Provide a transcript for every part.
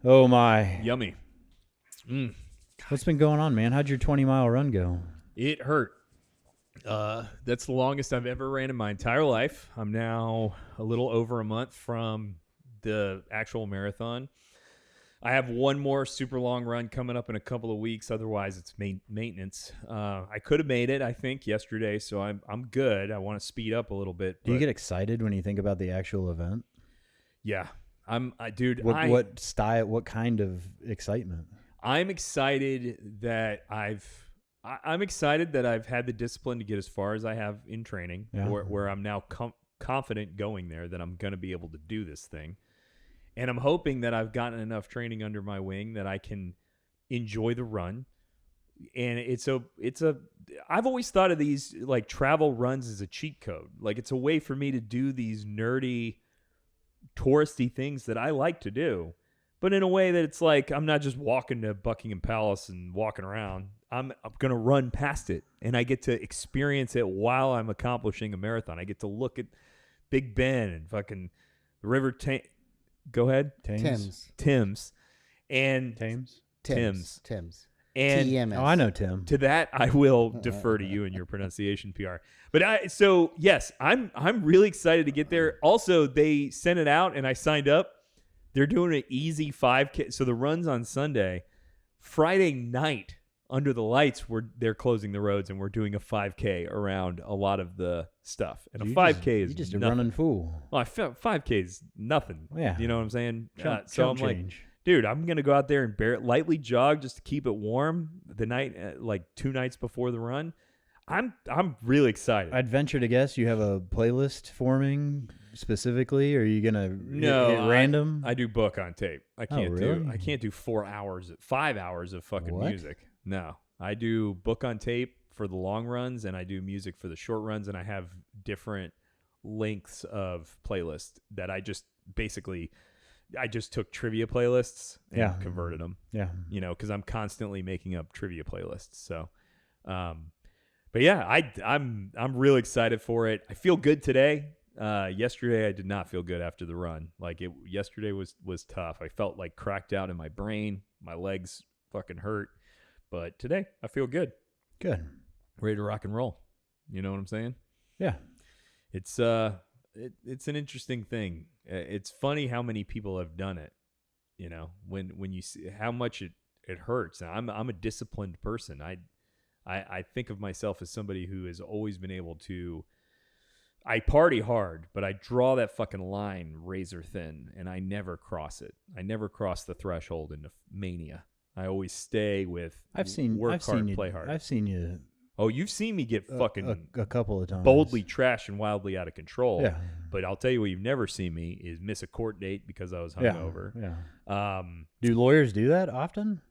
Oh my. Yummy. What's been going on, man? How'd your 20-mile run go? It hurt. That's the longest I've ever ran in my entire life. I'm now a little over a month from the actual marathon. I have one more super long run coming up in a couple of weeks. Otherwise, it's maintenance. I could have made it, I think, yesterday, so I'm good. I want to speed up a little bit. Do you get excited when you think about the actual event? Yeah, dude. What style? What kind of excitement? I'm excited that I'm excited that I've had the discipline to get as far as I have in training, where I'm now confident going there that I'm going to be able to do this thing. And I'm hoping that I've gotten enough training under my wing that I can enjoy the run. And I've always thought of these like travel runs as a cheat code. Like it's a way for me to do these nerdy, touristy things that I like to do, but in a way that it's like I'm not just walking to Buckingham Palace and walking around. I'm going to run past it, and I get to experience it while I'm accomplishing a marathon. I get to look at Big Ben and fucking the River Go ahead. Thames. And Thames. Thames. And TMS. Oh, I know Tim. to that, I will defer to you and your pronunciation, PR. But yes, I'm really excited to get there. Also, they sent it out, and I signed up. They're doing an easy 5K. So the run's on Sunday. Friday night, under the lights, they're closing the roads, and we're doing a 5K around a lot of the stuff. And a 5K is you're just nothing. a running fool. Well, 5K is nothing. Yeah. You know what I'm saying? So I'm like, dude, I'm going to go out there and lightly jog just to keep it warm the night, like 2 nights before the run. I'm really excited. I'd venture to guess you have a playlist forming specifically, or are you going to hit random? I do book on tape. I can't really? I can't do 5 hours of fucking What? music. No. I do book on tape for the long runs, and I do music for the short runs, and I have different lengths of playlists that I just took trivia playlists and converted them. Yeah. You know, because I'm constantly making up trivia playlists. So, but yeah, I'm real excited for it. I feel good today. Yesterday I did not feel good after the run. Yesterday was tough. I felt like cracked out in my brain. My legs fucking hurt. But today I feel good. Good. Ready to rock and roll. You know what I'm saying? Yeah. It's it's an interesting thing. It's funny how many people have done it. You know, when you see how much it hurts. Now, I'm a disciplined person. I think of myself as somebody who has always been able to. I party hard, but I draw that fucking line razor thin, and I never cross it. I never cross the threshold into mania. I always stay with work hard, play hard. I've seen you. Oh, you've seen me get fucking a couple of times. boldly trash and wildly out of control. Yeah. But I'll tell you what you've never seen me is miss a court date because I was hungover. Yeah. Do lawyers do that often?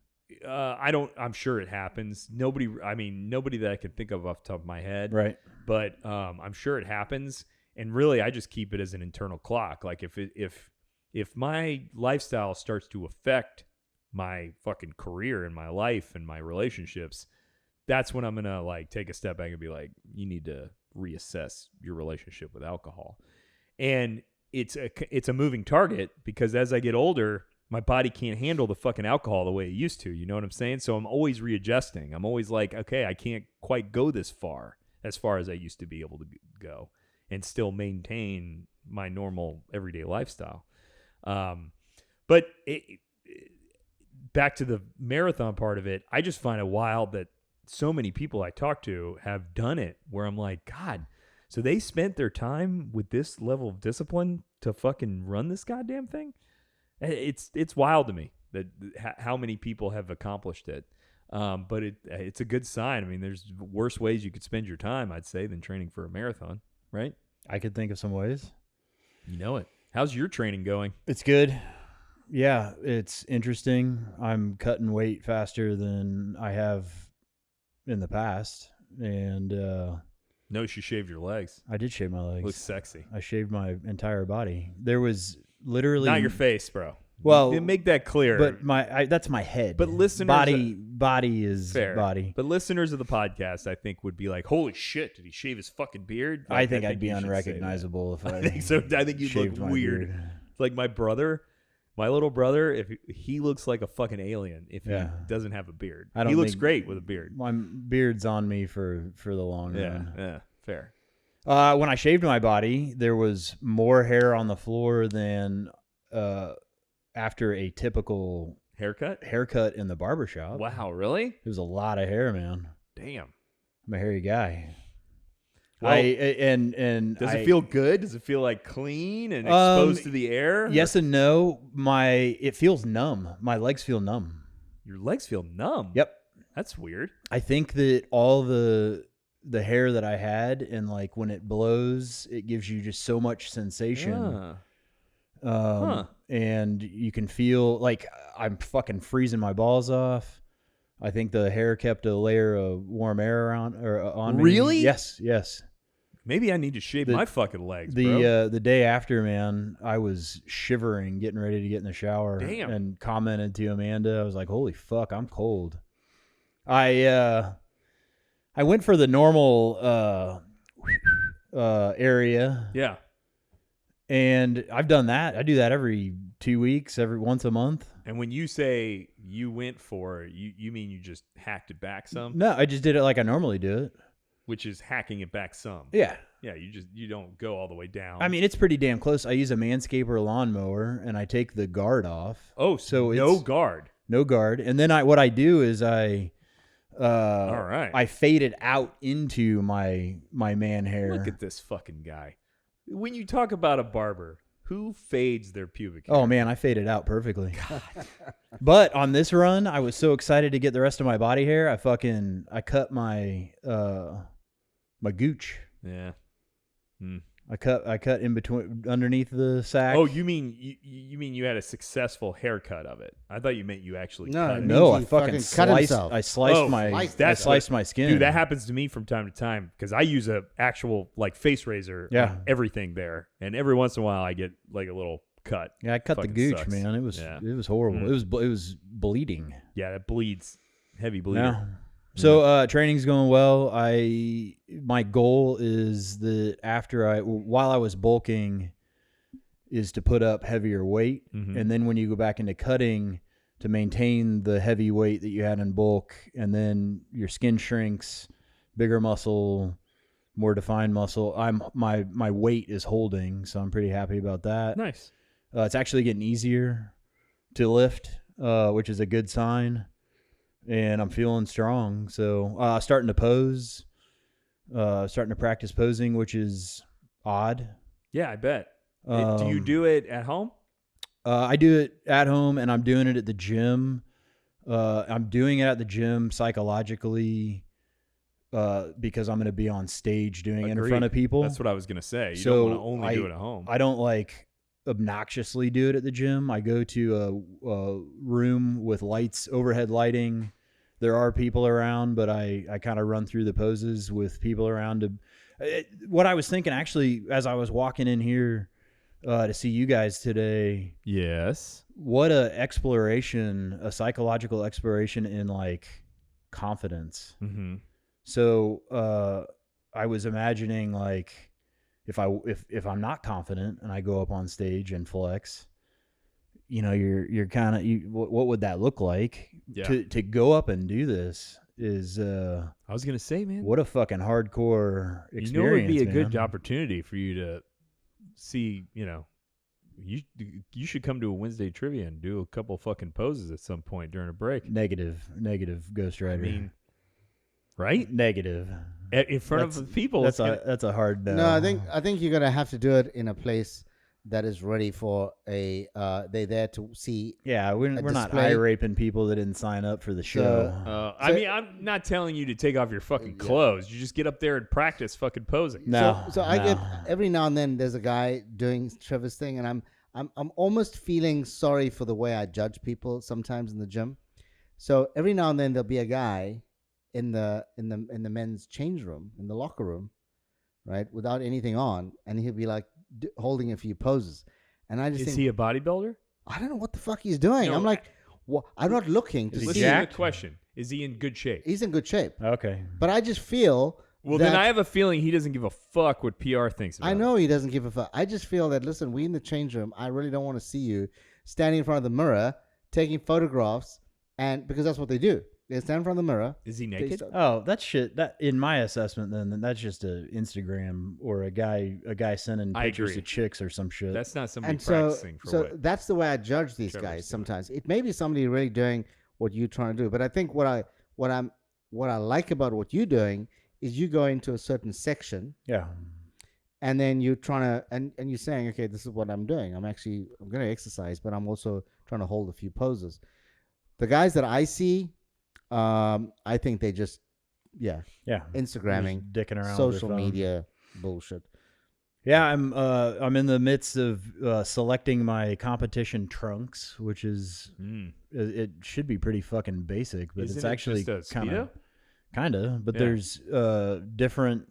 I'm sure it happens. Nobody that I can think of off the top of my head. Right. But I'm sure it happens. And really, I just keep it as an internal clock. Like if my lifestyle starts to affect my fucking career and my life and my relationships, that's when I'm going to like take a step back and be like, you need to reassess your relationship with alcohol. And it's a moving target because as I get older, my body can't handle the fucking alcohol the way it used to. You know what I'm saying? So I'm always readjusting. I'm always like, okay, I can't quite go this far as I used to be able to go and still maintain my normal everyday lifestyle. But back to the marathon part of it, I just find it wild that so many people I talk to have done it where I'm like, God, so they spent their time with this level of discipline to fucking run this goddamn thing? It's wild to me that how many people have accomplished it. But it's a good sign. I mean, there's worse ways you could spend your time, I'd say, than training for a marathon, right? I could think of some ways. You know it. How's your training going? It's good. Yeah, it's interesting. I'm cutting weight faster than I have in the past. And Notice you shaved your legs. I did shave my legs. Looks sexy. I shaved my entire body. There was literally not your face, bro. Well, you make that clear. But that's my head. But listeners, body is fair. Body. But listeners of the podcast, I think, would be like, "Holy shit! Did he shave his fucking beard?" Like, I think I'd be unrecognizable if I think so. I think you'd look shaved my weird. beard. Like my brother My little brother, if he looks like a fucking alien if he doesn't have a beard. He looks great with a beard. My beard's on me for the long run. Yeah, fair. When I shaved my body, there was more hair on the floor than after a typical haircut in the barbershop. Wow, really? There was a lot of hair, man. Damn. I'm a hairy guy. Well, does it feel good? Does it feel like clean and exposed to the air? Yes and no. It feels numb. My legs feel numb. Your legs feel numb? Yep. That's weird. I think that all the hair that I had, and like when it blows, it gives you just so much sensation. And you can feel like I'm fucking freezing my balls off. I think the hair kept a layer of warm air on me. Really? Yes. Maybe I need to shave my fucking legs, bro. The day after, man, I was shivering, getting ready to get in the shower. Damn. And commented to Amanda, I was like, holy fuck, I'm cold. I went for the normal area. Yeah. And I've done that. I do that every 2 weeks, once a month. And when you say you went for, you mean you just hacked it back some? No, I just did it like I normally do it. Which is hacking it back some. Yeah. Yeah, you don't go all the way down. I mean, it's pretty damn close. I use a Manscaper lawnmower, and I take the guard off. Oh, so no guard. No guard. And then what I do is all right. I fade it out into my man hair. Look at this fucking guy. When you talk about a barber, who fades their pubic hair? Oh, man, I fade it out perfectly. But on this run, I was so excited to get the rest of my body hair. I cut my my gooch. Yeah. I cut in between, underneath the sack. Oh, you mean you had a successful haircut of it? I thought you meant you actually cut it. No, I fucking cut sliced. himself. I sliced my skin. Dude, that happens to me from time to time because I use a actual like face razor. On everything there, and every once in a while I get like a little cut. Yeah, I cut the gooch, sucks. man. It was horrible. It was bleeding. Yeah, that bleeds. Heavy bleeder. Yeah. So training's going well. My goal is that while I was bulking, is to put up heavier weight, and then when you go back into cutting, to maintain the heavy weight that you had in bulk, and then your skin shrinks, bigger muscle, more defined muscle. My weight is holding, so I'm pretty happy about that. Nice. It's actually getting easier to lift, which is a good sign. And I'm feeling strong. So starting to pose, starting to practice posing, which is odd. Yeah, I bet. Do you do it at home? I do it at home, and I'm doing it at the gym. I'm doing it at the gym psychologically because I'm going to be on stage doing it in front of people. That's what I was going to say. You don't want to only do it at home. I don't obnoxiously do it at the gym. I go to a room with lights, overhead lighting. There are people around, but I kind of run through the poses with people around. What I was thinking, actually, as I was walking in here to see you guys today. Yes. What a psychological exploration in like confidence. Mm-hmm. So I was imagining like if I'm not confident and I go up on stage and flex, you're kind of what would that look like? Yeah. To go up and do this is I was gonna say, man, what a fucking hardcore experience. It would be a good opportunity for you to see. You should come to a Wednesday trivia and do a couple fucking poses at some point during a break. Negative, Ghost Rider. I mean, right? Negative. In front of people. That's a hard no. No, I think you're gonna have to do it in a place that is ready for they're there to see. Yeah, we're not eye raping people that didn't sign up for the show. I mean, I'm not telling you to take off your fucking clothes. You just get up there and practice fucking posing. So I get every now and then there's a guy doing Trevor's thing, and I'm almost feeling sorry for the way I judge people sometimes in the gym. So every now and then there'll be a guy in the men's change room, in the locker room, right, without anything on, and he'll be like holding a few poses, and I just think, is he a bodybuilder? I don't know what the fuck he's doing. No, I'm like, I'm not looking to see. Listen to the question: is he in good shape? He's in good shape. Okay, but I just feel. Well, then I have a feeling he doesn't give a fuck what PR thinks about I know he doesn't give a fuck. I just feel that, listen, we in the change room, I really don't want to see you standing in front of the mirror, taking photographs, and because that's what they do. They stand in front of the mirror. Is he naked? Oh, that shit. That in my assessment, then that's just a Instagram or a guy sending pictures to chicks or some shit. That's not somebody And practicing for so what that's the way I judge these Trevor's guys. doing. Sometimes it may be somebody really doing what you're trying to do, but I think what I like about what you're doing is you go into a certain section. Yeah. And then you're trying to, and you're saying, okay, this is what I'm doing. I'm going to exercise, but I'm also trying to hold a few poses. The guys that I see, I think they just, Instagramming, just dicking around social with their phone. media bullshit. Yeah, I'm in the midst of selecting my competition trunks, which is it should be pretty fucking basic, but it's actually kind of. But there's different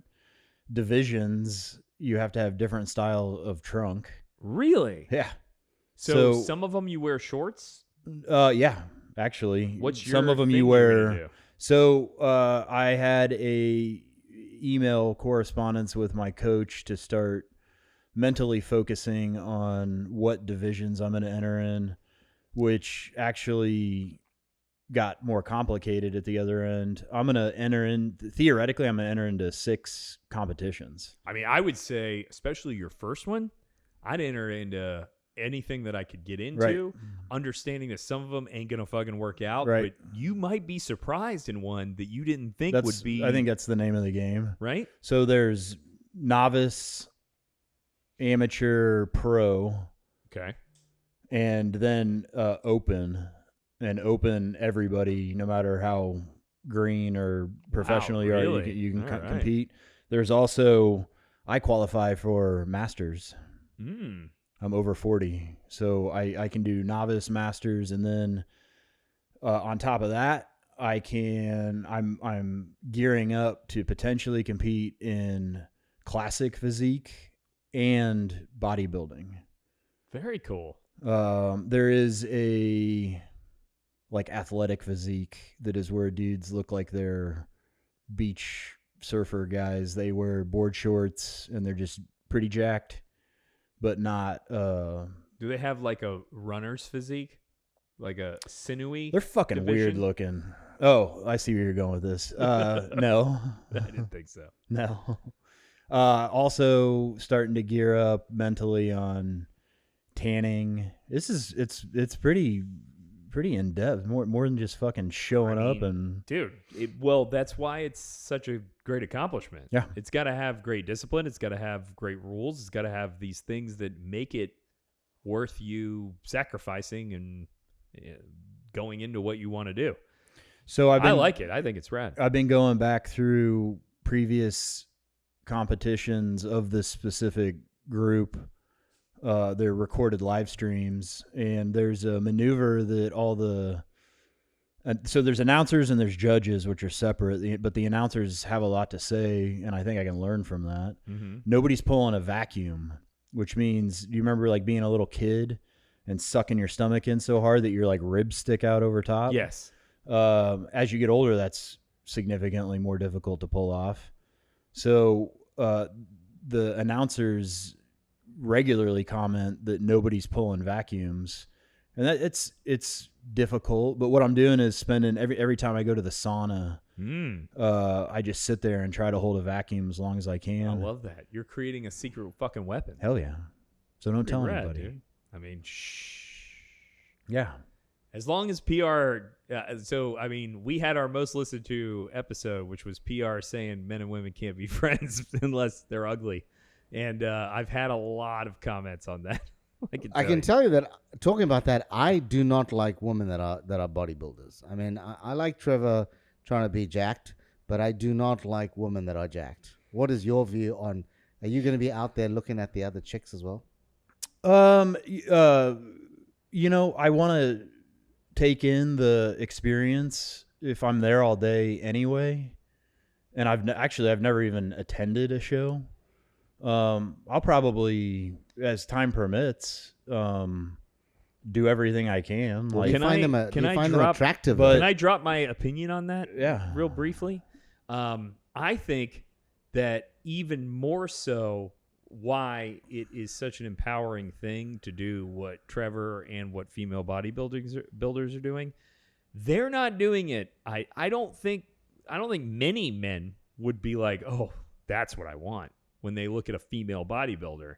divisions. You have to have different style of trunk. Really? Yeah. So some of them you wear shorts? Yeah, actually. What's your some of them thing you you're gonna wear? do? So I had a email correspondence with my coach to start mentally focusing on what divisions I'm going to enter in, which actually got more complicated at the other end. I'm going to enter into 6 competitions. I mean, I would say, especially your first one, I'd enter into anything that I could get into, understanding that some of them ain't going to fucking work out, but you might be surprised in one that you didn't think would be. I think that's the name of the game. Right? So there's novice, amateur, pro. Okay. And then open. And open everybody, no matter how green or professional you are, you can compete. There's also, I qualify for masters. I'm over 40, so I can do novice, masters, and then on top of that, I'm gearing up to potentially compete in classic physique and bodybuilding. Very cool. There is a athletic physique that is where dudes look like they're beach surfer guys. They wear board shorts and they're just pretty jacked, but not. Do they have like a runner's physique, like a sinewy? They're fucking weird looking. Oh, I see where you're going with this. No, I didn't think so. No. Also starting to gear up mentally on tanning. It's pretty in depth, more than just fucking showing up and dude. That's why it's such a great accomplishment. Yeah, it's got to have great discipline. It's got to have great rules. It's got to have these things that make it worth you sacrificing and going into what you want to do. So I like it. I think it's rad. I've been going back through previous competitions of this specific group. They're recorded live streams, and there's a maneuver that so there's announcers and there's judges, which are separate, but the announcers have a lot to say, and I think I can learn from that. Nobody's pulling a vacuum, which means, do you remember being a little kid and sucking your stomach in so hard that your ribs stick out over top? Yes. As you get older, that's significantly more difficult to pull off. So the announcers regularly comment that nobody's pulling vacuums, and that it's difficult. But what I'm doing is spending every time I go to the sauna, I just sit there and try to hold a vacuum as long as I can. I love that. You're creating a secret fucking weapon. Hell yeah. So don't tell anybody. Dude. I mean, shh. Yeah. As long as PR, we had our most listened to episode, which was PR saying men and women can't be friends unless they're ugly. And I've had a lot of comments on that. I can tell you that, talking about that, I do not like women that are bodybuilders. I mean, I like Trevor trying to be jacked, but I do not like women that are jacked. What is your view on, are you going to be out there looking at the other chicks as well? I want to take in the experience if I'm there all day anyway. And I've never even attended a show. I'll probably, as time permits, do everything I can. Well, can I find them attractive? Can I drop my opinion on that? Yeah, real briefly. I think that even more so, why it is such an empowering thing to do what Trevor and what female bodybuilders are doing. They're not doing it. I don't think many men would be like, oh, that's what I want when they look at a female bodybuilder.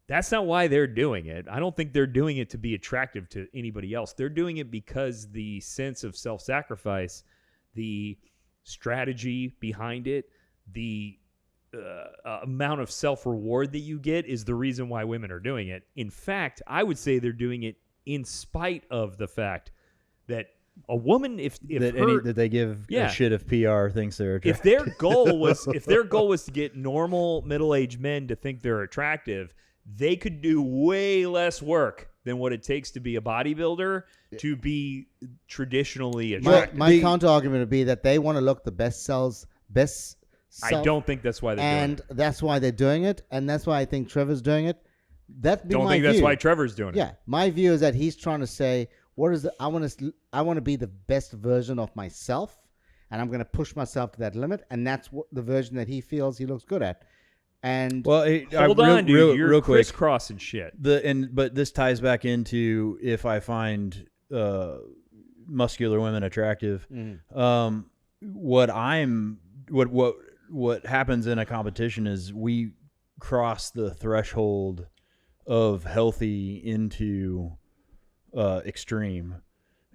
That's not why they're doing it. I don't think they're doing it to be attractive to anybody else. They're doing it because the sense of self-sacrifice, the strategy behind it, the amount of self-reward that you get is the reason why women are doing it. In fact, I would say they're doing it in spite of the fact that a woman, if that they give a shit if PR thinks they're attractive. If their goal was to get normal middle-aged men to think they're attractive, they could do way less work than what it takes to be a bodybuilder to be traditionally attractive. My counter argument would be that they want to look the best self. I don't think that's why they're doing it. And that's why they're doing it, and that's why I think Trevor's doing it. That's my view. That's why Trevor's doing it. Yeah, my view is that he's trying to say, I want to be the best version of myself, and I'm going to push myself to that limit, and that's the version that he feels he looks good at. And hold on, dude, you're real crisscrossing shit. But this ties back into if I find muscular women attractive. What happens in a competition is we cross the threshold of healthy into extreme,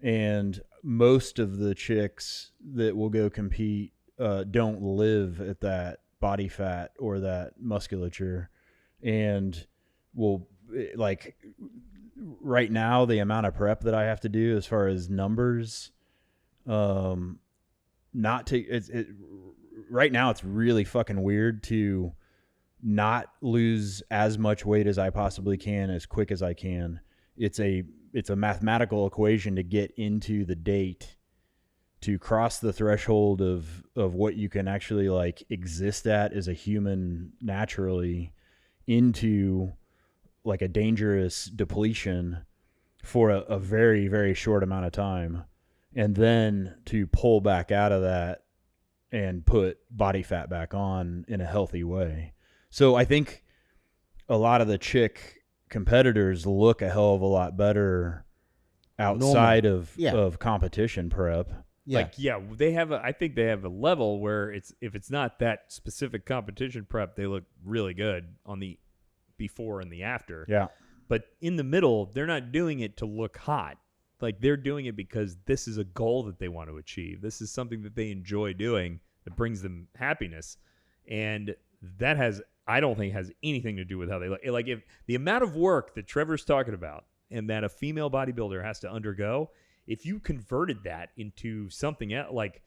and most of the chicks that will go compete don't live at that body fat or that musculature, and will, like, right now the amount of prep that I have to do as far as numbers, right now it's really fucking weird to not lose as much weight as I possibly can as quick as I can. It's a mathematical equation to get into the date, to cross the threshold of what you can actually like exist at as a human naturally, into like a dangerous depletion for a very, very short amount of time, and then to pull back out of that and put body fat back on in a healthy way. So I think a lot of the chick competitors look a hell of a lot better outside of competition prep. Yeah. I think they have a level where if it's not that specific competition prep, they look really good on the before and the after. Yeah. But in the middle, they're not doing it to look hot. Like, they're doing it because this is a goal that they want to achieve. This is something that they enjoy doing that brings them happiness. And that I don't think has anything to do with how they look. Like, if the amount of work that Trevor's talking about and that a female bodybuilder has to undergo, if you converted that into something else, like,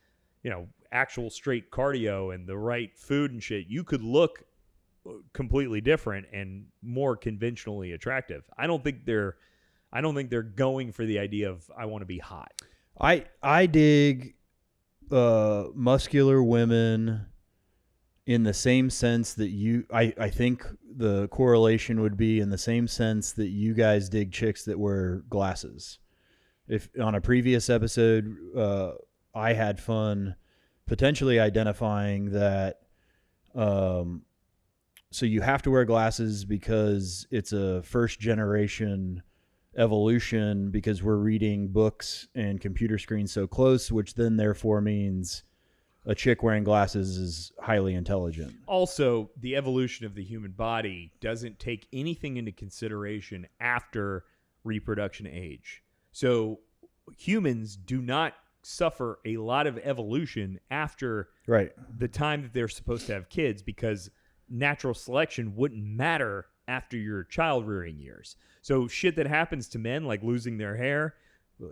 actual straight cardio and the right food and shit, you could look completely different and more conventionally attractive. I don't think they're going for the idea of, I want to be hot. I dig muscular women in the same sense that I think the correlation would be in the same sense that you guys dig chicks that wear glasses. If on a previous episode, I had fun potentially identifying that, so you have to wear glasses because it's a first generation evolution, because we're reading books and computer screens so close, which then therefore means a chick wearing glasses is highly intelligent. Also, the evolution of the human body doesn't take anything into consideration after reproduction age. So humans do not suffer a lot of evolution after the time that they're supposed to have kids, because natural selection wouldn't matter after your child rearing years. So shit that happens to men, like losing their hair,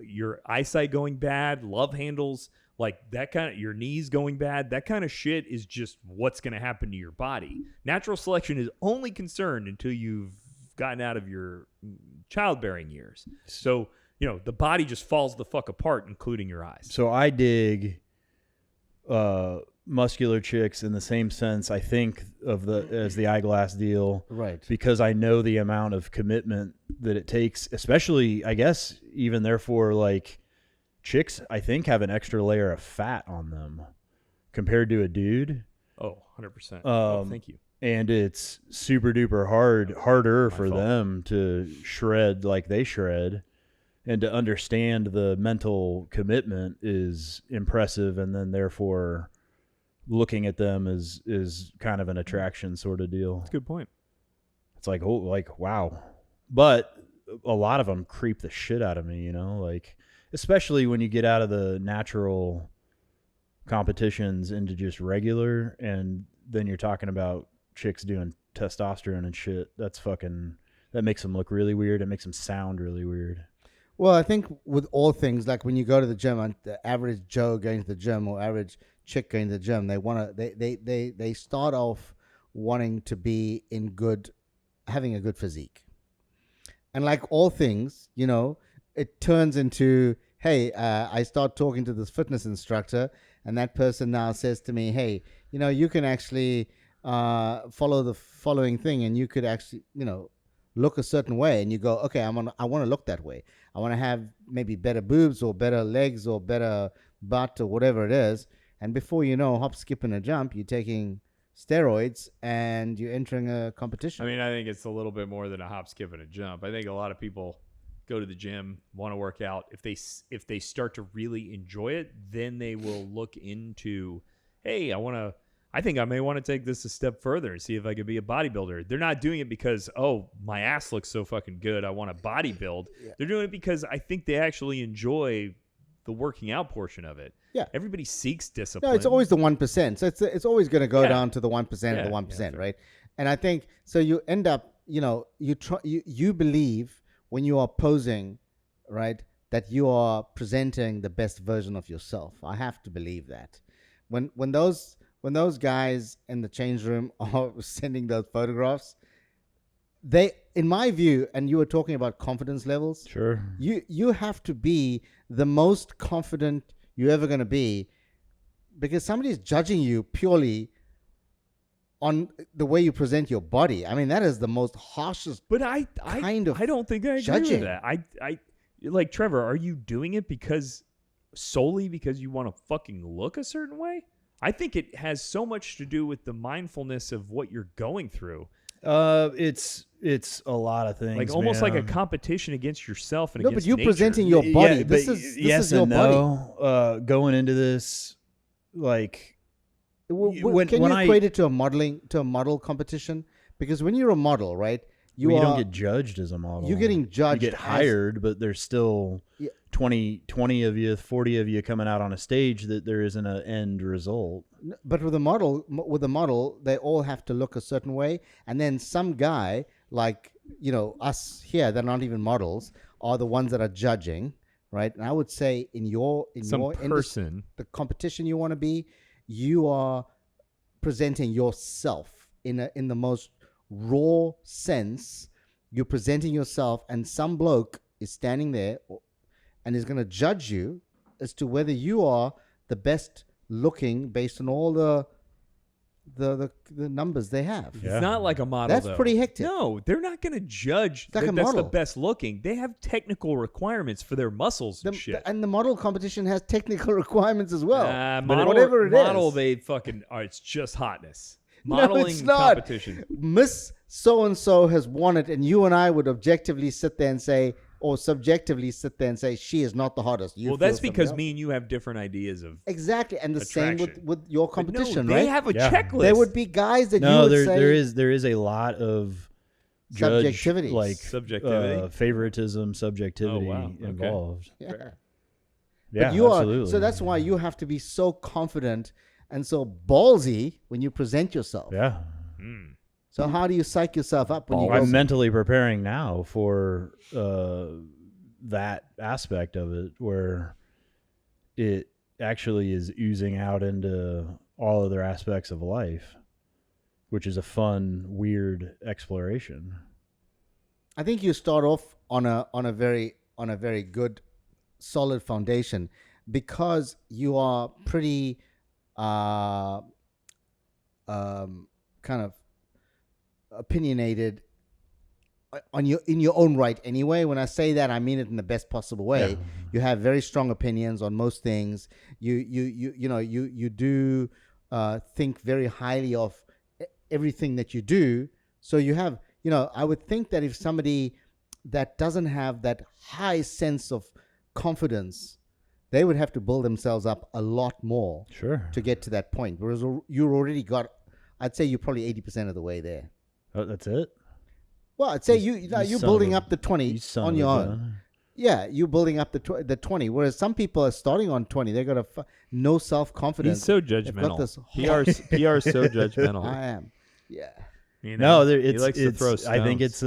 your eyesight going bad, love handles, like that kind of, your knees going bad, that kind of shit is just what's going to happen to your body. Natural selection is only concerned until you've gotten out of your childbearing years. So, the body just falls the fuck apart, including your eyes. So I dig muscular chicks in the same sense, I think, as the eyeglass deal. Right. Because I know the amount of commitment that it takes, especially, I guess, even therefore, like, chicks, I think, have an extra layer of fat on them compared to a dude. Oh, 100%. Thank you. and it's super duper harder for them to shred like they shred, and to understand the mental commitment is impressive, and then therefore looking at them is kind of an attraction sort of deal. That's a good point. It's like, oh, like, wow. But a lot of them creep the shit out of me, you know, like, especially when you get out of the natural competitions into just regular, and then you're talking about chicks doing testosterone and shit. That makes them look really weird. It makes them sound really weird. Well, I think with all things, like when you go to the gym, and the average Joe going to the gym or average chick going to the gym, they start off wanting to be having a good physique. And like all things, you know, it turns into, hey, I start talking to this fitness instructor, and that person now says to me, hey, you know, you can actually follow the following thing, and you could actually, you know, look a certain way. And you go, okay, I want to look that way. I want to have maybe better boobs or better legs or better butt or whatever it is. And before you know, hop, skip, and a jump, you're taking steroids and you're entering a competition. I mean, I think it's a little bit more than a hop, skip, and a jump. I think a lot of people go to the gym, want to work out. If they start to really enjoy it, then they will look into, hey, I think I may want to take this a step further and see if I could be a bodybuilder. They're not doing it because, oh, my ass looks so fucking good, I want to bodybuild. Yeah. They're doing it because I think they actually enjoy the working out portion of it. Yeah. Everybody seeks discipline. No, it's always the 1%. So it's always going to go down to the 1% of the 1%, right? And I think, so you end up, you know, you believe when you are posing, right, that you are presenting the best version of yourself. I have to believe that. When those guys in the change room are sending those photographs, they, in my view, and you were talking about confidence levels. Sure. You have to be the most confident you're ever going to be, because somebody's judging you purely on the way you present your body. I mean, that is the most harshest. But I don't think I agree with that. I like, Trevor, are you doing it solely because you want to fucking look a certain way? I think it has so much to do with the mindfulness of what you're going through. It's a lot of things. Like almost like a competition against yourself and no, against but you're nature. presenting your body. Yeah, this is yes your and no. body. Going into this, like, can you equate it to a model competition? Because when you're a model, right, you don't get judged as a model. You're getting judged. You get hired, but there's still 20 of you, 40 of you coming out on a stage that there isn't an end result. But with a model, they all have to look a certain way, and then some guy like, you know, us here, they're not even models, are the ones that are judging, right? And I would say in your industry, the competition you want to be, you are presenting yourself in the most raw sense. You're presenting yourself, and some bloke is standing there and is going to judge you as to whether you are the best looking based on all the numbers they have. Yeah. It's not like a model. That's pretty hectic. No, they're not going to judge that's the best looking. They have technical requirements for their muscles and shit. And the model competition has technical requirements as well. Whatever it is. They fucking are. It's just hotness. Modeling no, it's not. Competition. Miss so-and-so has won it, and you and I would objectively sit there and say, or subjectively sit there and say, she is not the hottest. Well, that's because me and you have different ideas of exactly, and the attraction. Same with your competition, right? They have a checklist. There would be guys that you would say there is a lot of subjectivity, like subjectivity, favoritism, subjectivity involved. Yeah. Yeah, but you absolutely. So that's why you have to be so confident and so ballsy when you present yourself. Yeah. So how do you psych yourself up when you go? I'm mentally preparing now for that aspect of it, where it actually is oozing out into all other aspects of life, which is a fun, weird exploration. I think you start off on a very good, solid foundation, because you are pretty kind of opinionated in your own right anyway. When I say that, I mean it in the best possible way. Yeah. You have very strong opinions on most things. You do think very highly of everything that you do. So you have, I would think that if somebody that doesn't have that high sense of confidence, they would have to build themselves up a lot more to get to that point. Whereas you're already got, I'd say you're probably 80% of the way there. Oh, that's it? Well, I'd say you're building up the 20 on your own. Yeah, you're building up the 20. Whereas some people are starting on 20. They got no self-confidence. He's so judgmental. PR is so judgmental. I am. Yeah. He likes to throw stones. I think it's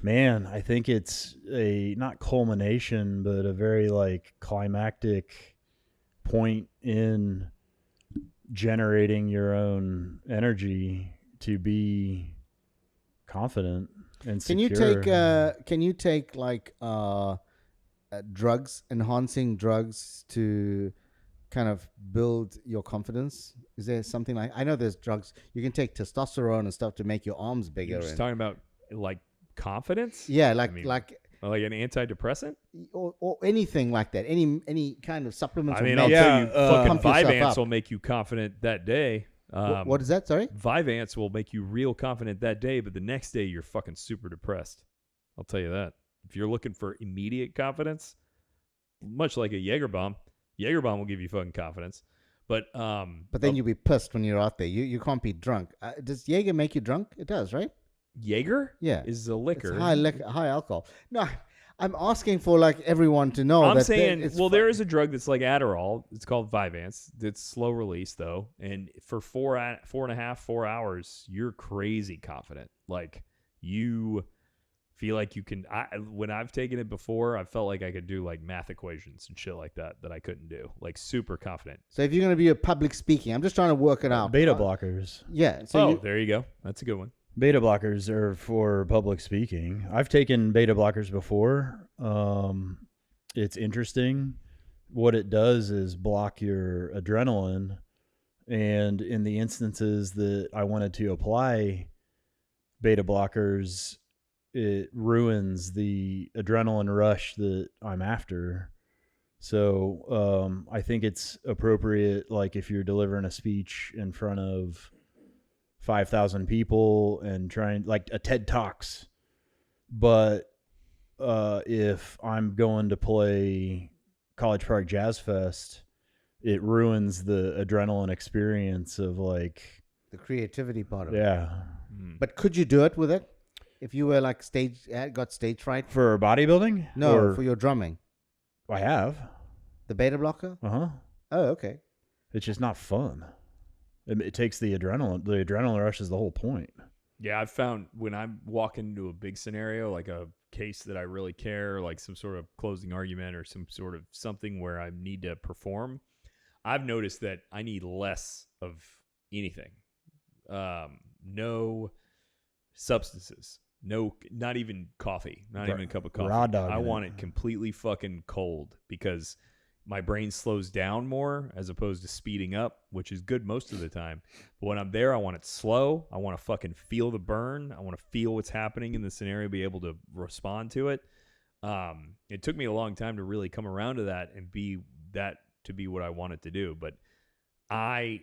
man, I think it's a not culmination, but a very like climactic point in generating your own energy to be confident and secure. Can you take like drugs, enhancing drugs to kind of build your confidence? Is there something like, I know there's drugs you can take, testosterone and stuff, to make your arms bigger. You're just talking about like confidence? Yeah, like an antidepressant or anything like that. Any kind of supplements. I mean, I'll tell you, fucking Vyvanse will make you confident that day. What is that? Sorry? Vyvanse will make you real confident that day, but the next day you're fucking super depressed. I'll tell you that. If you're looking for immediate confidence, much like a Jaeger bomb will give you fucking confidence. But then you'll be pissed when you're out there. You can't be drunk. Does Jaeger make you drunk? It does, right? Jaeger? Yeah. Is a liquor. It's high alcohol. No, I'm asking for like everyone to know. I'm saying, there is a drug that's like Adderall. It's called Vyvanse. It's slow release though, and for 4 hours, you're crazy confident. Like you feel like you can. When I've taken it before, I've felt like I could do like math equations and shit like that I couldn't do. Like super confident. So if you're going to be a public speaking, I'm just trying to work it out. Beta blockers. Yeah. So there you go. That's a good one. Beta blockers are for public speaking. I've taken beta blockers before. It's interesting. What it does is block your adrenaline. And in the instances that I wanted to apply beta blockers, it ruins the adrenaline rush that I'm after. So I think it's appropriate, like if you're delivering a speech in front of 5,000 people and trying like a TED Talks. But if I'm going to play College Park Jazz Fest, it ruins the adrenaline experience of like the creativity part of it. Yeah. But could you do it with it? If you were like got stage fright? For bodybuilding? No, for your drumming. I have. The beta blocker? Uh-huh. Oh, okay. It's just not fun. It takes the adrenaline. The adrenaline rush is the whole point. Yeah, I've found when I walk into a big scenario, like a case that I really care, like some sort of closing argument or some sort of something where I need to perform, I've noticed that I need less of anything. No substances. No, not even coffee. Not even a cup of coffee. Raw dog. I want it completely fucking cold because my brain slows down more as opposed to speeding up, which is good most of the time. But when I'm there, I want it slow. I want to fucking feel the burn. I want to feel what's happening in the scenario, be able to respond to it. It took me a long time to really come around to that and be what I wanted to do. But I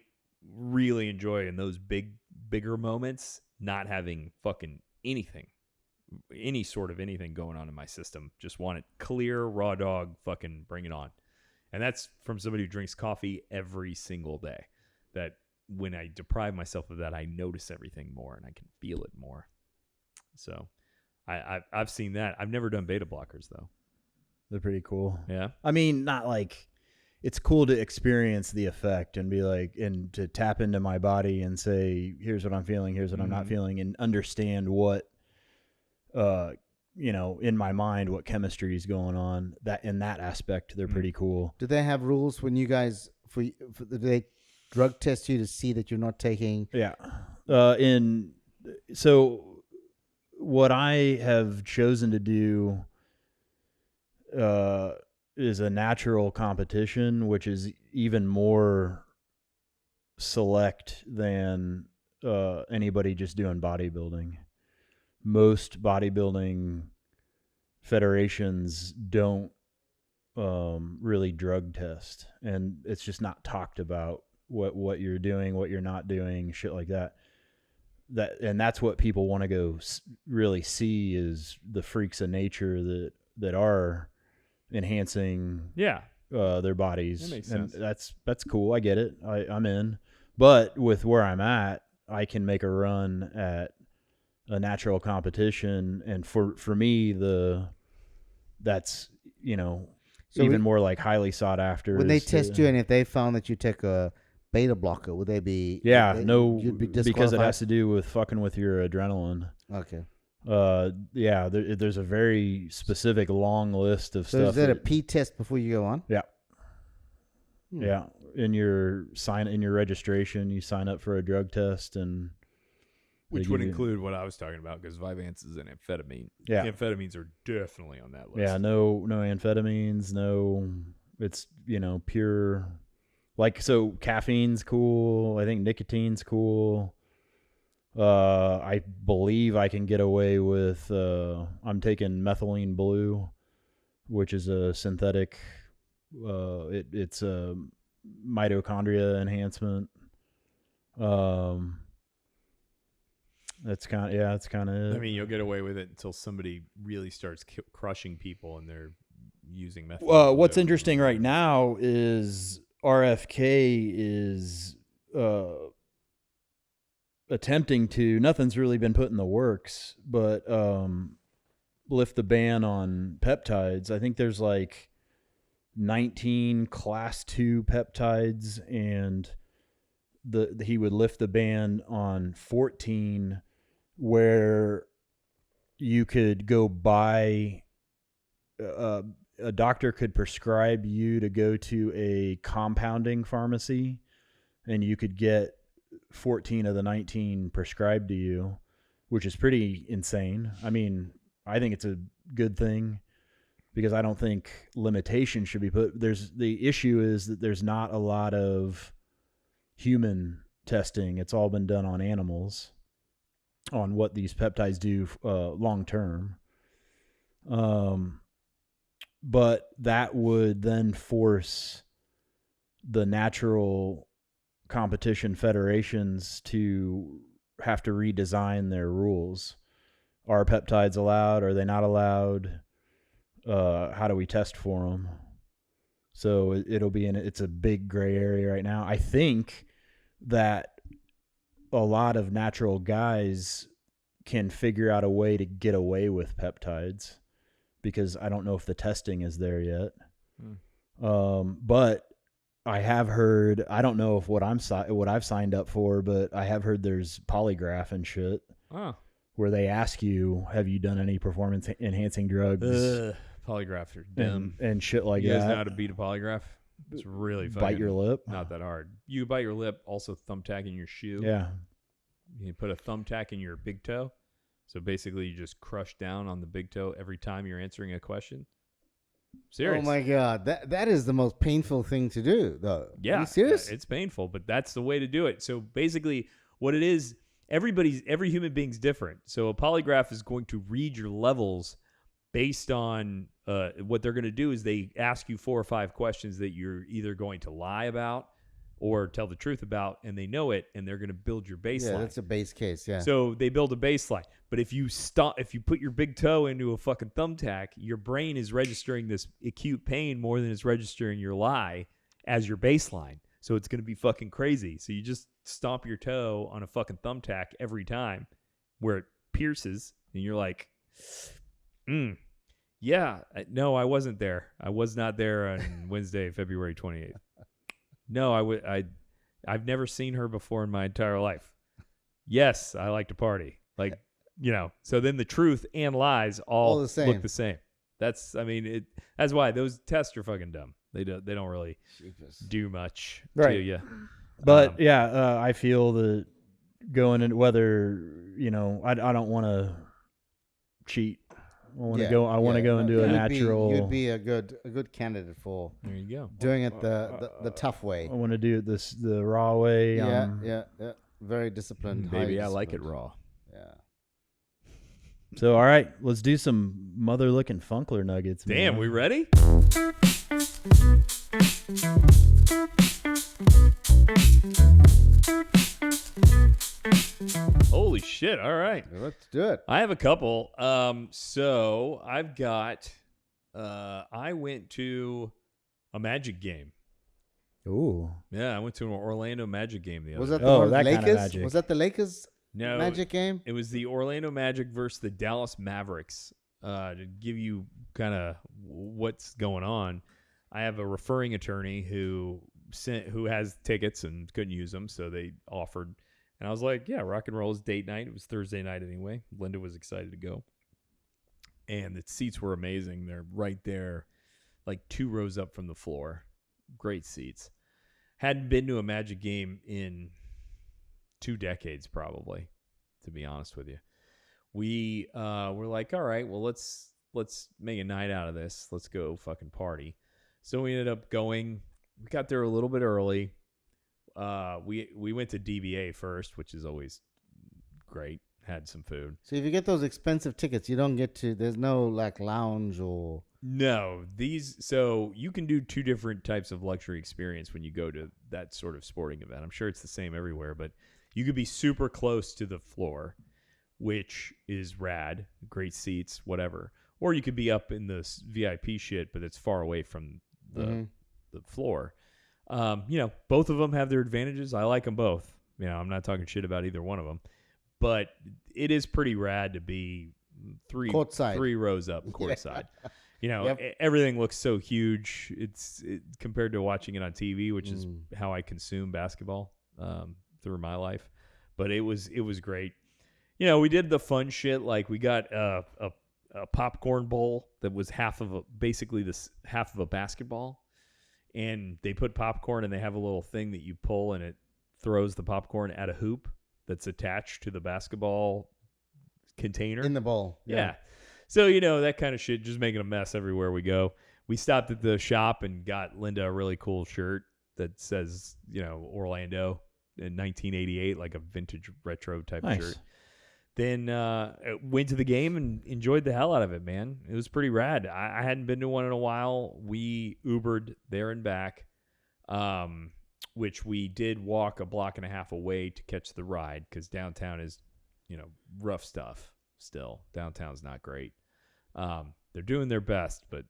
really enjoy in those bigger moments not having fucking anything, any sort of anything going on in my system. Just want it clear, raw dog, fucking bring it on. And that's from somebody who drinks coffee every single day. That when I deprive myself of that, I notice everything more and I can feel it more. So I've seen that. I've never done beta blockers though. They're pretty cool. Yeah. I mean, not like it's cool to experience the effect and be like, and to tap into my body and say, here's what I'm feeling, here's what I'm not feeling, and understand what, in my mind, what chemistry is going on. That in that aspect, they're pretty cool. Do they have rules when you guys do they drug test you to see that you're not taking? Yeah. So what I have chosen to do is a natural competition, which is even more select than anybody just doing bodybuilding. Most bodybuilding federations don't really drug test, and it's just not talked about what you're doing, what you're not doing, shit like that. And that's what people want to go really see is the freaks of nature that are enhancing their bodies. That makes sense. And that's cool. I get it. I'm in. But with where I'm at, I can make a run at a natural competition, and for me that's so even more like highly sought after. When they test you, and if they found that you take a beta blocker, would they be? You'd be disqualified? Because it has to do with fucking with your adrenaline. Okay. There's a very specific long list of stuff. So is that a P test before you go on? Yeah. Yeah. In your registration, you sign up for a drug test, and which would include what I was talking about, because Vyvanse is an amphetamine. Yeah. Amphetamines are definitely on that list. Yeah, no amphetamines, it's, pure, like, so caffeine's cool. I think nicotine's cool. I believe I can get away with, I'm taking methylene blue, which is a synthetic, it's a mitochondria enhancement. That's kind of it. I mean, you'll get away with it until somebody really starts crushing people and they're using method. Well, what's interesting right now is RFK is attempting to, nothing's really been put in the works, but lift the ban on peptides. I think there's like 19 class 2 peptides, and he would lift the ban on 14, where you could go buy, a doctor could prescribe you to go to a compounding pharmacy, and you could get 14 of the 19 prescribed to you, which is pretty insane. I mean, I think it's a good thing, because I don't think limitation should be put. The issue is that there's not a lot of human testing. It's all been done on animals, on what these peptides do long term. But that would then force the natural competition federations to have to redesign their rules. Are peptides allowed? Are they not allowed? How do we test for them? So it's a big gray area right now. I think that a lot of natural guys can figure out a way to get away with peptides, because I don't know if the testing is there yet. But I have heard, I don't know if what I've signed up for, but I have heard there's polygraph and shit. Where they ask you, have you done any performance enhancing drugs? Polygraphs are dumb. And shit like that. You guys know how to beat a polygraph? It's really fucking bite your lip. Not that hard. You bite your lip, also thumbtack in your shoe. Yeah. You put a thumbtack in your big toe. So basically you just crush down on the big toe every time you're answering a question. Serious. Oh my God. That is the most painful thing to do, though. Yeah. Are you serious? It's painful, but that's the way to do it. So basically what it is, every human being's different. So a polygraph is going to read your levels based on what they're going to do is they ask you 4 or 5 questions that you're either going to lie about or tell the truth about, and they know it, and they're going to build your baseline. Yeah, that's a base case, yeah. So they build a baseline. But if you put your big toe into a fucking thumbtack, your brain is registering this acute pain more than it's registering your lie as your baseline. So it's going to be fucking crazy. So you just stomp your toe on a fucking thumbtack every time where it pierces, and you're like, yeah, no, I wasn't there. I was not there on Wednesday, February 28th. No, I've never seen her before in my entire life. Yes, I like to party. Like, so then the truth and lies all look the same. That's why those tests are fucking dumb. They don't really do much to you. But I feel that going in, whether, I don't want to cheat. I want to go into a natural. You'd be a good candidate for. There you go. Doing it the tough way. I want to do it the raw way. Yeah. Very disciplined. Baby, I like it raw. Yeah. So all right, let's do some mother-looking Funkler nuggets. Damn, we ready? Holy shit. All right. Let's do it. I have a couple. So I've got, I went to a Magic game. Ooh. Yeah, I went to an Orlando Magic game the other Was that day. the one that kind of Lakers? Magic. Was that the Lakers No, Magic game? it was the Orlando Magic versus the Dallas Mavericks. To give you kind of what's going on, I have a referring attorney who has tickets and couldn't use them, so they offered. And I was like, yeah, rock and roll is date night. It was Thursday night anyway. Linda was excited to go. And the seats were amazing. They're right there, like 2 rows up from the floor. Great seats. Hadn't been to a Magic game in 2 decades probably, to be honest with you. We were like, all right, well, let's make a night out of this. Let's go fucking party. So we ended up going. We got there a little bit early. We went to DBA first, which is always great. Had some food. So if you get those expensive tickets, you don't get to. There's no like lounge or. No, so you can do 2 different types of luxury experience when you go to that sort of sporting event. I'm sure it's the same everywhere, but you could be super close to the floor, which is rad, great seats, whatever. Or you could be up in the VIP shit, but it's far away from the floor. Both of them have their advantages. I like them both. I'm not talking shit about either one of them, but it is pretty rad to be 3 rows up courtside. Yep. Everything looks so huge. It's compared to watching it on TV, which is how I consume basketball through my life. But it was great. We did the fun shit. Like we got a popcorn bowl that was half of a basketball, and they put popcorn and they have a little thing that you pull and it throws the popcorn at a hoop that's attached to the basketball container in the bowl. Yeah. So, that kind of shit, just making a mess everywhere we go. We stopped at the shop and got Linda a really cool shirt that says, Orlando in 1988, like a vintage retro type of shirt. Then went to the game and enjoyed the hell out of it, man. It was pretty rad. I hadn't been to one in a while. We Ubered there and back, which we did walk a block and a half away to catch the ride because downtown is, rough stuff still. Downtown's not great. They're doing their best, but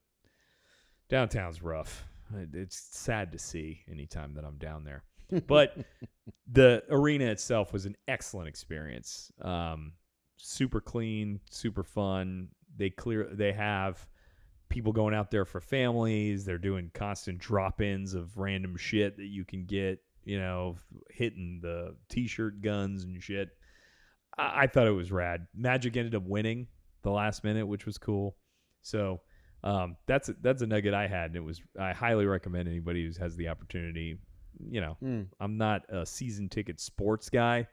downtown's rough. It's sad to see anytime that I'm down there. But the arena itself was an excellent experience. Super clean, super fun. They have people going out there for families. They're doing constant drop-ins of random shit that you can get, hitting the t-shirt guns and shit. I thought it was rad. Magic ended up winning the last minute, which was cool. So that's a nugget I had, and I highly recommend anybody who has the opportunity. I'm not a season ticket sports guy,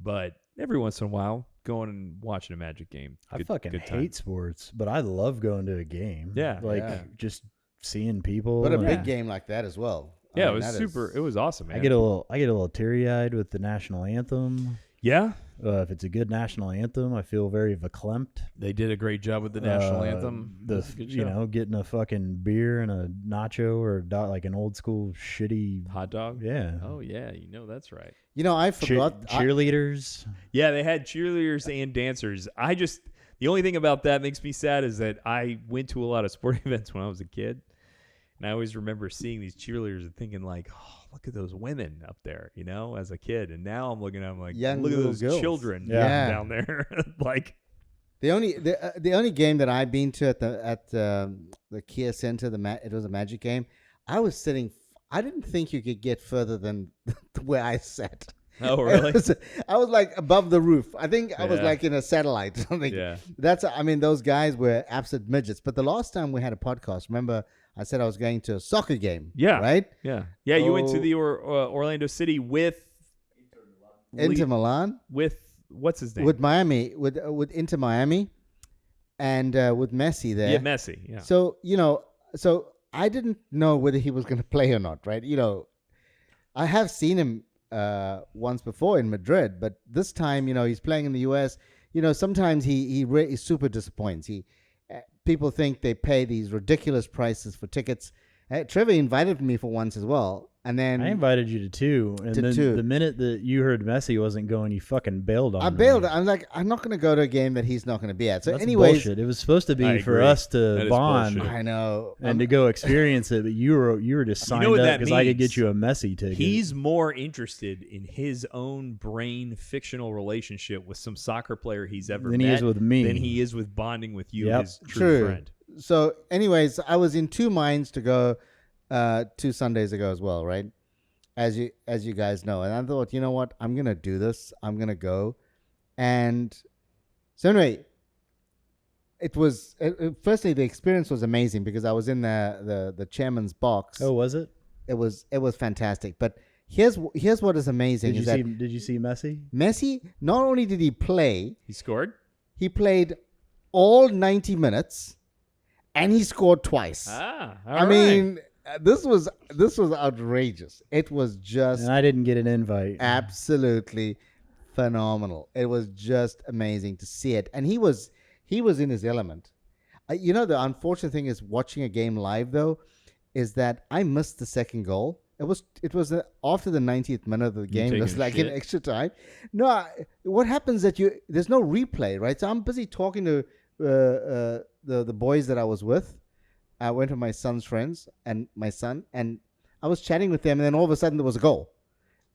but every once in a while, going and watching a Magic game. I fucking hate sports, but I love going to a game. Yeah. Just seeing people. But a big game like that as well. Yeah, it was super. It was awesome, man. I get a little teary-eyed with the national anthem. Yeah. If it's a good national anthem, I feel very verklempt. They did a great job with the national anthem. Getting a fucking beer and a nacho or like an old school shitty hot dog. Yeah. Oh yeah, that's right. I forgot cheerleaders. Yeah, they had cheerleaders and dancers. The only thing about that makes me sad is that I went to a lot of sporting events when I was a kid, and I always remember seeing these cheerleaders and thinking like, oh, look at those women up there, as a kid. And now I'm looking at them like, look at those children down there. Like the only game that I've been to at the Kia Center, it was a Magic game. I was sitting. I didn't think you could get further than where I sat. Oh, really? I was like above the roof. I think I was like in a satellite or something. Yeah. Those guys were absolute midgets. But the last time we had a podcast, remember I said I was going to a soccer game. Yeah. Right? Yeah. Yeah, you went to the Orlando City with Inter Milan. With what's his name? With Miami, with Inter Miami, and with Messi there. Yeah, Messi. Yeah. So so I didn't know whether he was going to play or not. Right? I have seen him once before in Madrid, but this time, he's playing in the U.S. Sometimes he super disappoints. People think they pay these ridiculous prices for tickets, Hey, Trevor invited me for once as well. And then I invited you to 2, and then the minute that you heard Messi wasn't going, you fucking bailed on me. I bailed. I'm like, I'm not going to go to a game that he's not going to be at. So That's anyways, bullshit. It was supposed to be for us to bond. I know. And to go experience it, but you were just signed up because I could get you a Messi ticket. He's more interested in his own brain fictional relationship with some soccer player he's ever met he is with me. than he is with bonding with you, his true friend. So anyways, I was in 2 minds to go 2 Sundays ago as well, right? As you guys know. And I thought, you know what? I'm going to do this. I'm going to go. And so anyway, it was firstly, the experience was amazing because I was in the chairman's box. Oh, was it? It was fantastic. But here's what is amazing. Did you see Messi? Messi, not only did he play, He scored? he played all 90 minutes and he scored twice. I mean, this was outrageous. It was just, and I didn't get an invite. Absolutely phenomenal. It was just amazing to see it, and he was in his element. The unfortunate thing is watching a game live though, is that I missed the second goal. It was after the 90th minute of the game. It was like in extra time. No, what happens that there's no replay, right? So I'm busy talking to the boys that I was with. I went with my son's friends and my son, and I was chatting with them, and then all of a sudden there was a goal,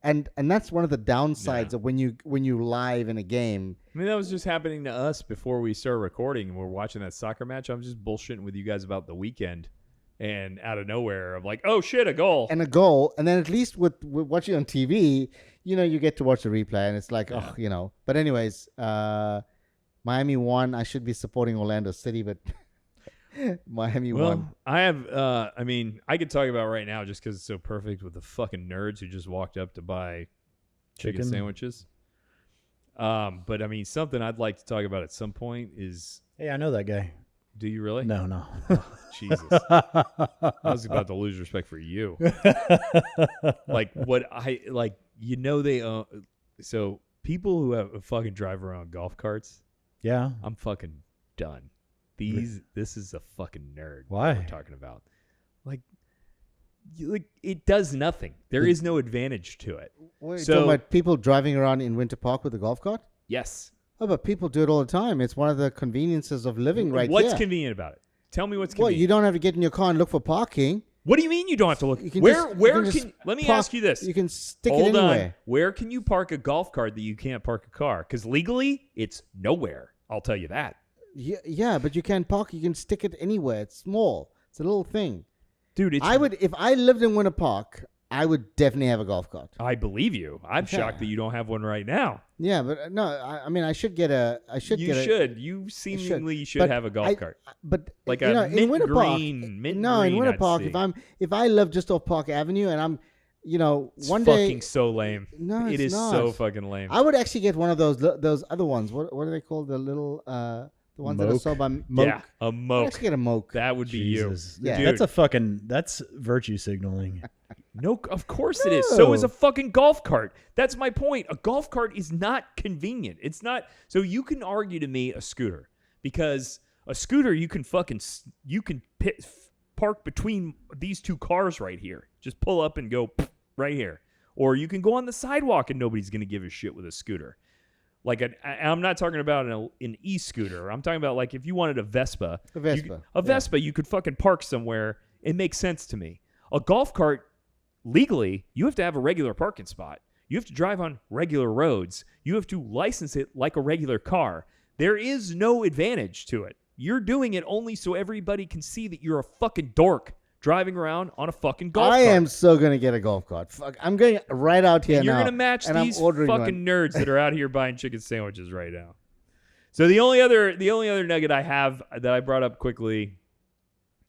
and that's one of the downsides of when you live in a game. I mean, that was just happening to us before we started recording, and we're watching that soccer match. I'm just bullshitting with you guys about the weekend, and out of nowhere, I'm like, oh shit, a goal, and then at least with watching on TV, you get to watch the replay, and it's like, But anyways, Miami won. I should be supporting Orlando City, but. Miami won. I have, I could talk about right now just because it's so perfect with the fucking nerds who just walked up to buy chicken sandwiches. But I mean, something I'd like to talk about at some point is. Hey, I know that guy. Do you really? No. Jesus. I was about to lose respect for you. Like what they own. So people who have fucking drive around golf carts. Yeah. I'm fucking done. This is a fucking nerd. Why? We're talking about like it does nothing. There is no advantage to it. What, so talking about people driving around in Winter Park with a golf cart? Yes. Oh, but people do it all the time. It's one of the conveniences of living right What's here. convenient about it? Tell me what's convenient. Well, you don't have to get in your car and look for parking. What do you mean you don't have to look? Let me ask you this. You can stick it anywhere. On. Where can you park a golf cart that you can't park a car? Because legally, it's nowhere. I'll tell you that. Yeah, but you can't park. You can stick it anywhere. It's small. It's a little thing. Dude, if I lived in Winter Park, I would definitely have a golf cart. I believe you. I'm shocked that you don't have one right now. Yeah, but no, I mean, I should get a. You seemingly should have a golf cart. But like in Winter Park. In Winter Park, if I live just off Park Avenue and I'm, it's one day. Fucking so lame. No, it is not. so fucking lame. I would actually get one of those other ones. What are they called? The little the ones that are sold by Moke. Yeah, a Moke. I'd actually get a Moke. That would be Jesus. you. Yeah, Dude. That's virtue signaling. No, of course it is. So is a fucking golf cart. That's my point. A golf cart is not convenient. It's not. So you can argue to me a scooter, because a scooter you can park between these two cars right here. Just pull up and go right here. Or you can go on the sidewalk and nobody's going to give a shit with a scooter. Like I'm not talking about an e-scooter. I'm talking about like if you wanted a Vespa. Vespa, you could fucking park somewhere. It makes sense to me. A golf cart, legally, you have to have a regular parking spot. You have to drive on regular roads. You have to license it like a regular car. There is no advantage to it. You're doing it only so everybody can see that you're a fucking dork driving around on a fucking golf cart. I am so going to get a golf cart. Fuck, I'm going right out here and now. You're going to match these fucking nerds that are out here buying chicken sandwiches right now. So the only other nugget I have that I brought up quickly,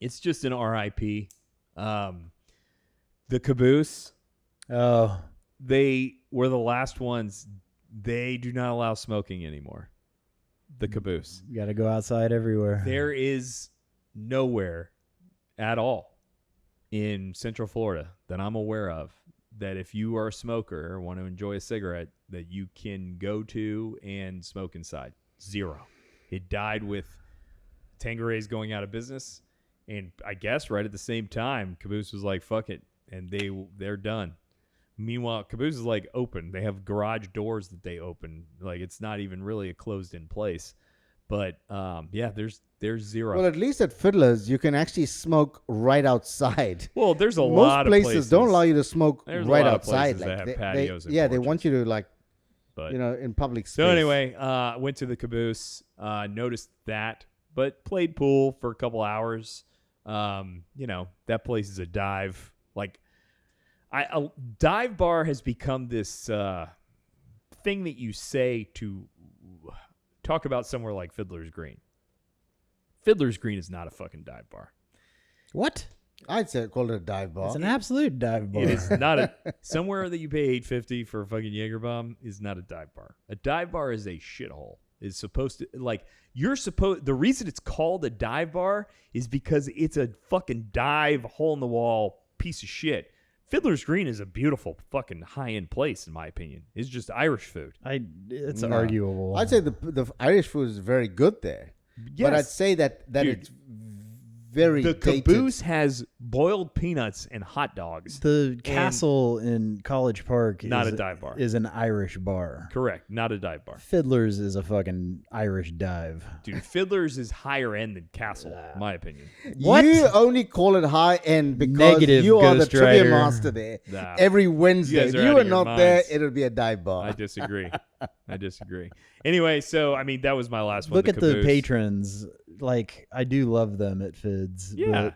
it's just an RIP. The Caboose. Oh. They were the last ones. They do not allow smoking anymore. The Caboose. You got to go outside everywhere. There is nowhere at all in Central Florida that I'm aware of that if you are a smoker or want to enjoy a cigarette that you can go to and smoke inside. Zero. It died with Tanqueray's going out of business, And I guess right at the same time, Caboose was like, fuck it. And they're done. Meanwhile, Caboose is like open. They have garage doors that they open. Like it's not even really a closed-in place. But yeah, there's zero. Well, at least at Fiddler's, you can actually smoke right outside. Well, there's a Most lot of places don't allow you to smoke There's right a lot of outside. places that have patios and they porches. want you to like, But, in public space. So anyway, went to the Caboose, noticed that, but played pool for a couple hours. That place is a dive. Like, a dive bar has become this thing that you say to talk about somewhere like Fiddler's Green. Fiddler's Green is not a fucking dive bar. What? I'd say call it a dive bar. It's an absolute dive bar. It is not a somewhere that you pay $8.50 for a fucking Jaeger bomb is not a dive bar. A dive bar is a shithole. It's supposed to the reason it's called a dive bar is because it's a fucking dive hole in the wall piece of shit. Fiddler's Green is a beautiful fucking high-end place, in my opinion. It's just Irish food. It's arguable. I'd say the Irish food is very good there. Yes. But I'd say that Dude, it's very The dated. Caboose has boiled peanuts and hot dogs. The Castle in College Park Not a dive bar. is an Irish bar. Correct. Not a dive bar. Fiddler's is a fucking Irish dive. Dude, Fiddler's is higher end than Castle, in my opinion. What? You only call it high end because Negative, you are the Ghost trivia Rider. master there. Nah. Every Wednesday. guys If are you out are of your not there, minds. it'll be a dive bar. I disagree. Anyway, so, I mean, that was my last one. Look at the Caboose. patrons. Like, I do love them at Fids. Yeah. But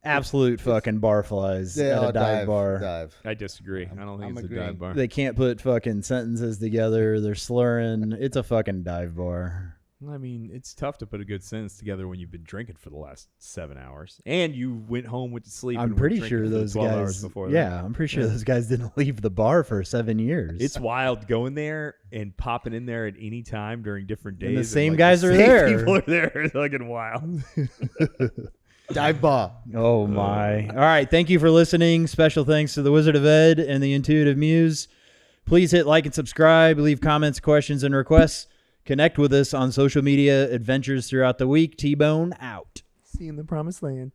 absolute fucking barflies They at are a dive bar. Dive. I disagree. I don't think I'm it's agreeing. a dive bar. They can't put fucking sentences together. They're slurring. It's a fucking dive bar. I mean, it's tough to put a good sentence together when you've been drinking for the last 7 hours. And you went home, went to sleep. I'm and were pretty drinking sure for the those 12 guys. hours before that. Yeah, I'm pretty sure those guys didn't leave the bar for 7 years. It's wild going there and popping in there at any time during different days. And the same like, guys the are same there. People are there. It's fucking wild. Dive bar. Oh my. All right. Thank you for listening. Special thanks to the Wizard of Ed and the Intuitive Muse. Please hit like and subscribe. Leave comments, questions, and requests. Connect with us on social media adventures throughout the week. T-Bone out. See you in the promised land.